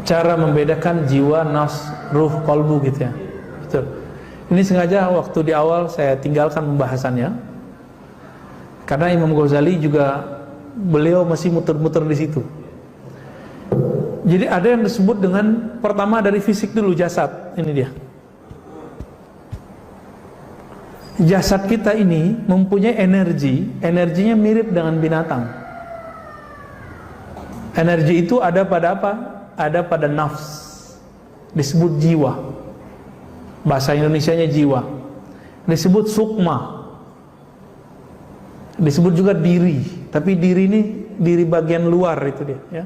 cara membedakan jiwa, nafs, ruh, kolbu gitu ya. Betul. Ini sengaja waktu di awal saya tinggalkan pembahasannya, karena Imam Ghazali juga beliau masih muter-muter di situ. Jadi ada yang disebut dengan, pertama dari fisik dulu, jasad. Ini dia. Jasad kita ini mempunyai energi, energinya mirip dengan binatang. Energi itu ada pada apa? Ada pada nafs, disebut jiwa. Bahasa Indonesianya jiwa. Disebut sukma, disebut juga diri. Tapi diri ini diri bagian luar itu dia ya.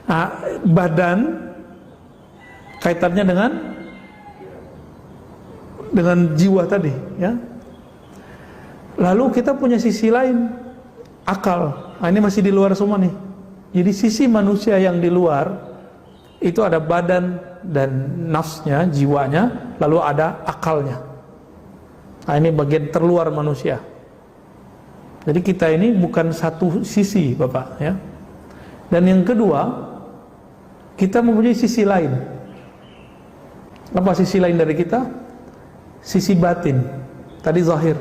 Nah, badan kaitannya dengan jiwa tadi ya. Lalu kita punya sisi lain, akal. Nah, ini masih di luar semua nih. Jadi sisi manusia yang di luar itu ada badan dan nafsnya, jiwanya, lalu ada akalnya. Nah, ini bagian terluar manusia. Jadi kita ini bukan satu sisi, Bapak ya. Dan yang kedua, kita mempunyai sisi lain. Apa sisi lain dari kita? Sisi batin. Tadi zahir.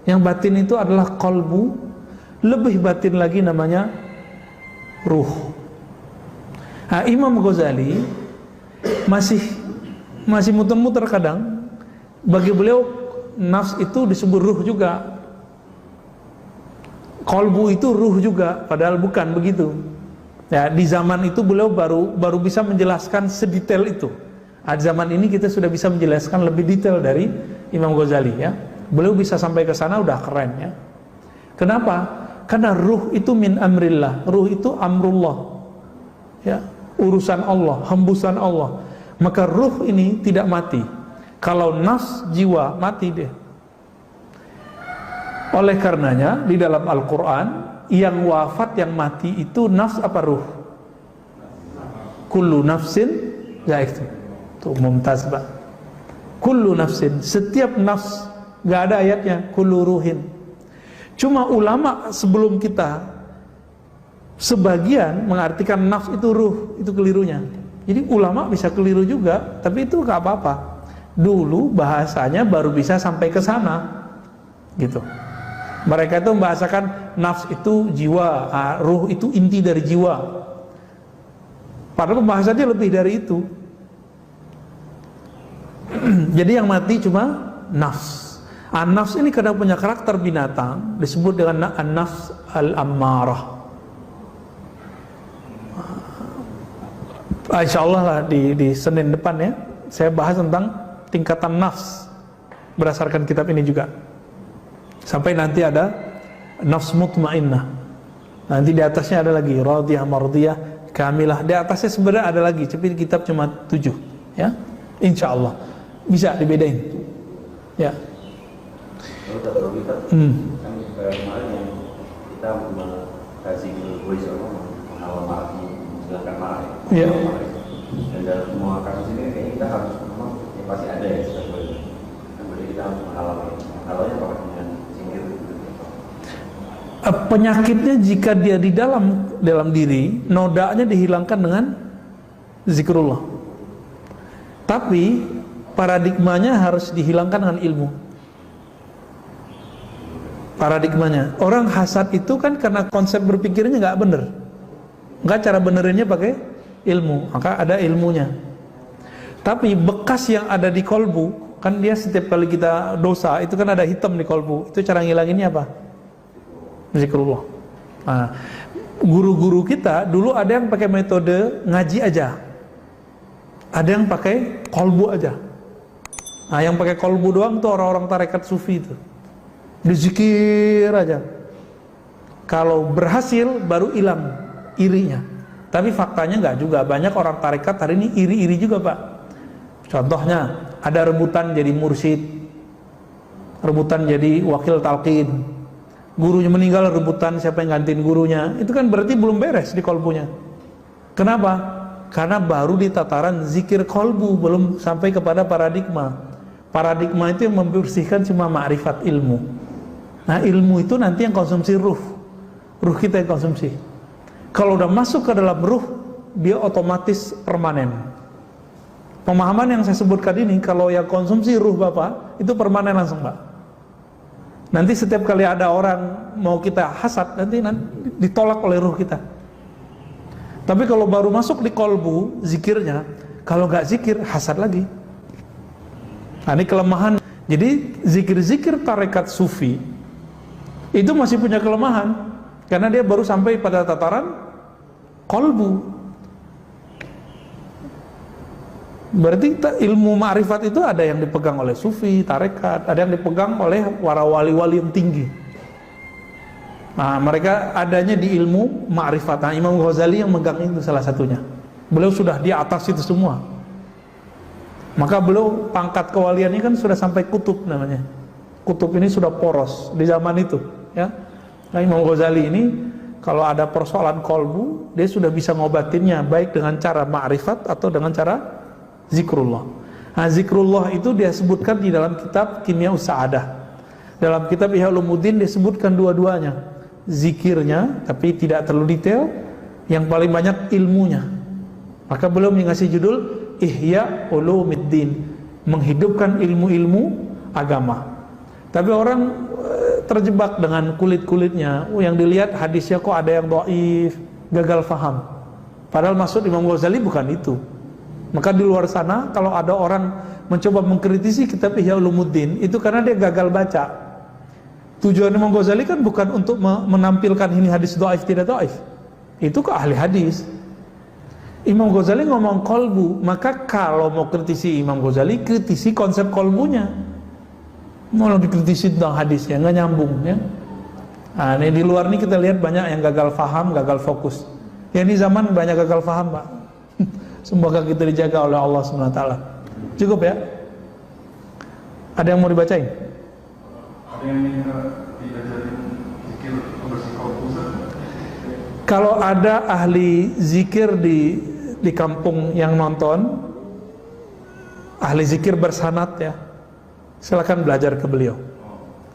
Yang batin itu adalah qalbu, lebih batin lagi namanya ruh. Nah, Imam Ghazali masih muter-muter kadang. Bagi beliau nafs itu disebut ruh juga, qalbu itu ruh juga, padahal bukan begitu. Ya, di zaman itu beliau baru bisa menjelaskan sedetail itu. Di zaman ini kita sudah bisa menjelaskan lebih detail dari Imam Ghazali ya. Beliau bisa sampai ke sana udah keren ya. Kenapa? Karena ruh itu min amrillah, ruh itu amrullah ya, urusan Allah, hembusan Allah. Maka ruh ini tidak mati. Kalau nafs, jiwa mati dia. Oleh karenanya di dalam Al-Quran, yang wafat, yang mati itu nafs apa ruh? Kullu nafsin, ya itu tuh Mumtaz Pak. Kullu nafsin, setiap nafs, gak ada ayatnya kullu ruhin. Cuma ulama sebelum kita sebagian mengartikan nafs itu ruh, itu kelirunya. Jadi ulama bisa keliru juga, tapi itu gak apa-apa. Dulu bahasanya baru bisa sampai ke sana, gitu. Mereka itu membahasakan nafs itu jiwa, ruh itu inti dari jiwa. Padahal pembahasannya lebih dari itu. Jadi yang mati cuma nafs. An-nafs ini kadang punya karakter binatang, disebut dengan an-nafs al-ammarah. Insyaallah lah di Senin depan ya, saya bahas tentang tingkatan nafs berdasarkan kitab ini juga. Sampai nanti ada nafs mutmainnah. Nanti di atasnya ada lagi radiyah, mardiyah, kamilah. Di atasnya sebenarnya ada lagi, tapi kitab cuma 7 ya. Insyaallah bisa dibedain. Ya. Kalau kita kan kemarin yang kita mengkaji menghalau marah, menjelaskan marah ya. Dan dalam semua kasus ini kayaknya kita harus memang ya pasti ada ya sebenarnya. Kan berarti kita harus menghalaunya apakah dengan sihir? Penyakitnya jika dia di dalam diri, nodanya dihilangkan dengan zikrullah. Tapi paradigmanya harus dihilangkan dengan ilmu. Paradigmanya, orang hasad itu kan karena konsep berpikirnya nggak bener, nggak, cara benerinnya pakai ilmu, maka ada ilmunya. Tapi bekas yang ada di kolbu, kan dia setiap kali kita dosa itu kan ada hitam di kolbu, itu cara ngilanginnya apa? Zikrullah. Nah, guru-guru kita dulu ada yang pakai metode ngaji aja, ada yang pakai kolbu aja. Nah, yang pakai kolbu doang tuh orang-orang tarekat sufi itu. Dizikir aja. Kalau berhasil baru hilang irinya. Tapi faktanya enggak juga. Banyak orang tarekat hari ini iri-iri juga, Pak. Contohnya ada rebutan jadi mursyid, rebutan jadi wakil talqin. Gurunya meninggal, rebutan siapa yang gantiin gurunya. Itu kan berarti belum beres di kolbunya. Kenapa? Karena baru di tataran zikir kolbu, belum sampai kepada paradigma. Paradigma itu yang membersihkan cuma ma'rifat ilmu. Nah, ilmu itu nanti yang konsumsi ruh kita yang konsumsi. Kalau udah masuk ke dalam ruh, dia otomatis permanen. Pemahaman yang saya sebutkan ini, kalau yang konsumsi ruh Bapak, itu permanen langsung Pak. Nanti setiap kali ada orang mau kita hasad, nanti ditolak oleh ruh kita. Tapi kalau baru masuk di kolbu zikirnya, kalau nggak zikir hasad lagi. Nah ini kelemahan. Jadi zikir-zikir tarekat sufi itu masih punya kelemahan, karena dia baru sampai pada tataran kolbu. Berarti ilmu ma'rifat itu ada yang dipegang oleh sufi, tarekat, ada yang dipegang oleh para wali-wali yang tinggi. Nah mereka adanya di ilmu ma'rifat. Nah, Imam Ghazali yang megang itu salah satunya. Beliau sudah di atas itu semua. Maka beliau pangkat kewaliannya kan sudah sampai kutub namanya. Kutub ini sudah poros di zaman itu, ya. Nah, Imam Ghazali ini kalau ada persoalan kolbu, dia sudah bisa ngobatinnya baik dengan cara ma'rifat atau dengan cara zikrullah. Nah, zikrullah itu dia sebutkan di dalam kitab Kimya Us-Sa'adah. Dalam kitab Ihya Ulumuddin disebutkan dua-duanya. Zikirnya, tapi tidak terlalu detail, yang paling banyak ilmunya. Maka beliau mengasih judul Ihya Ulumuddin, menghidupkan ilmu-ilmu agama. Tapi orang terjebak dengan kulit-kulitnya. Yang dilihat hadisnya kok ada yang dhaif, gagal faham. Padahal maksud Imam Ghazali bukan itu. Maka di luar sana kalau ada orang mencoba mengkritisi kitab Ihya Ulumuddin, itu karena dia gagal baca. Tujuan Imam Ghazali kan bukan untuk menampilkan ini hadis dhaif tidak dhaif. Itu ke ahli hadis. Imam Ghazali ngomong kolbu, maka kalau mau kritisi Imam Ghazali, kritisi konsep kolbunya. Mau dikritisi tentang hadisnya, nggak nyambung, ya. Nah, ini di luar ini kita lihat banyak yang gagal faham, gagal fokus. Ya ini zaman banyak gagal faham Pak. Semoga kita dijaga oleh Allah SWT. Cukup ya? Ada yang mau dibacain? Ada yang diajarin zikir bersih kolbu? Kalau ada ahli zikir di kampung yang nonton, ahli zikir bersanad ya, silakan belajar ke beliau.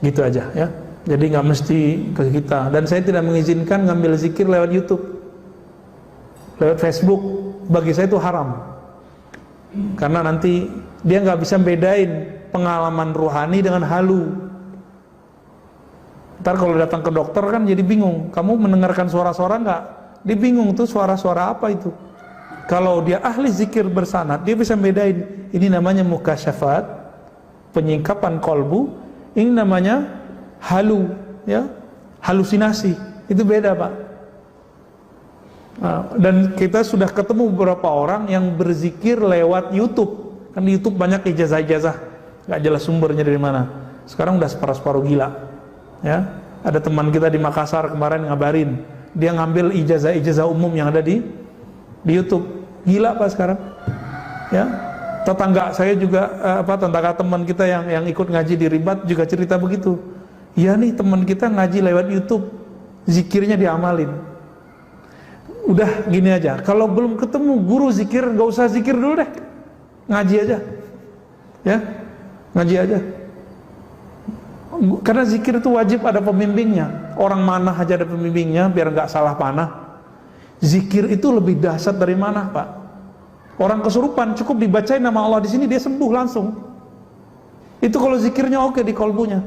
Gitu aja ya. Jadi nggak mesti ke kita. Dan saya tidak mengizinkan ngambil zikir lewat YouTube, lewat Facebook. Bagi saya itu haram. Karena nanti dia nggak bisa bedain pengalaman ruhani dengan halu. Ntar kalau datang ke dokter kan jadi bingung. Kamu mendengarkan suara-suara nggak? Dia bingung tuh suara-suara apa itu. Kalau dia ahli zikir bersanad, dia bisa bedain. Ini namanya mukasyafat, penyingkapan kolbu. Ini namanya halu, ya, halusinasi. Itu beda Pak. Nah, dan kita sudah ketemu beberapa orang yang berzikir lewat YouTube. Kan di YouTube banyak ijazah-ijazah, nggak jelas sumbernya dari mana. Sekarang udah separuh-separuh gila. Ya, ada teman kita di Makassar kemarin ngabarin, dia ngambil ijazah-ijazah umum yang ada di YouTube. Gila Pak sekarang. Ya, tetangga saya juga tetangga teman kita yang ikut ngaji di Ribat juga cerita begitu. Iya nih teman kita ngaji lewat YouTube, zikirnya diamalin. Udah gini aja, kalau belum ketemu guru zikir, gak usah zikir dulu deh, ngaji aja, ya, ngaji aja. Karena zikir itu wajib ada pembimbingnya. Orang manah aja ada pembimbingnya, biar nggak salah panah. Zikir itu lebih dahsyat dari manah Pak. Orang kesurupan cukup dibacain nama Allah di sini dia sembuh langsung. Itu kalau zikirnya oke di kolbunya.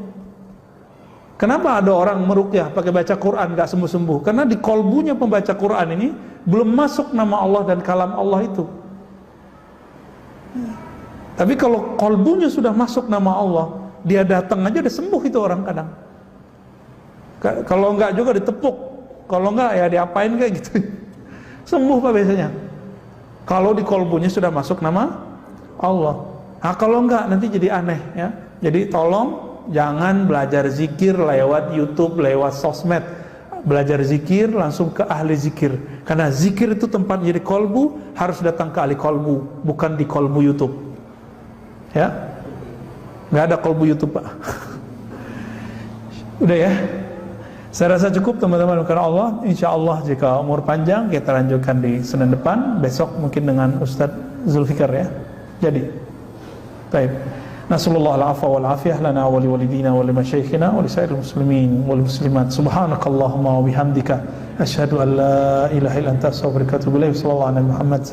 Kenapa ada orang meruqyah pakai baca Quran nggak sembuh-sembuh? Karena di kolbunya pembaca Quran ini belum masuk nama Allah dan kalam Allah itu. Tapi kalau kolbunya sudah masuk nama Allah, dia datang aja udah sembuh itu orang kadang. Kalau enggak juga ditepuk, kalau enggak ya diapain kayak gitu. Sembuh Pak biasanya. Kalau di kolbunya sudah masuk nama Allah. Nah kalau enggak nanti jadi aneh ya. Jadi tolong jangan belajar zikir lewat YouTube, lewat sosmed. Belajar zikir langsung ke ahli zikir. Karena zikir itu tempat jadi kolbu, harus datang ke ahli kolbu, bukan di kolbu YouTube. Ya, nggak ada kolbu YouTube Pak. Udah ya. Saya rasa cukup teman-teman, karena Allah, insya Allah jika umur panjang kita lanjutkan di Senin depan. Besok mungkin dengan Ustadz Zulfikar ya. Jadi, baik. Nasallallahu al-afwa wal afiyah lana wa liwalidina wa limasyayikhina wa lisairil muslimin wal muslimat. Subhanakallahumma wa bihamdika Asyhadu an la ilaha illa anta astaghfiruka wa atubu ilaik. Sallallahu alaihi Muhammad.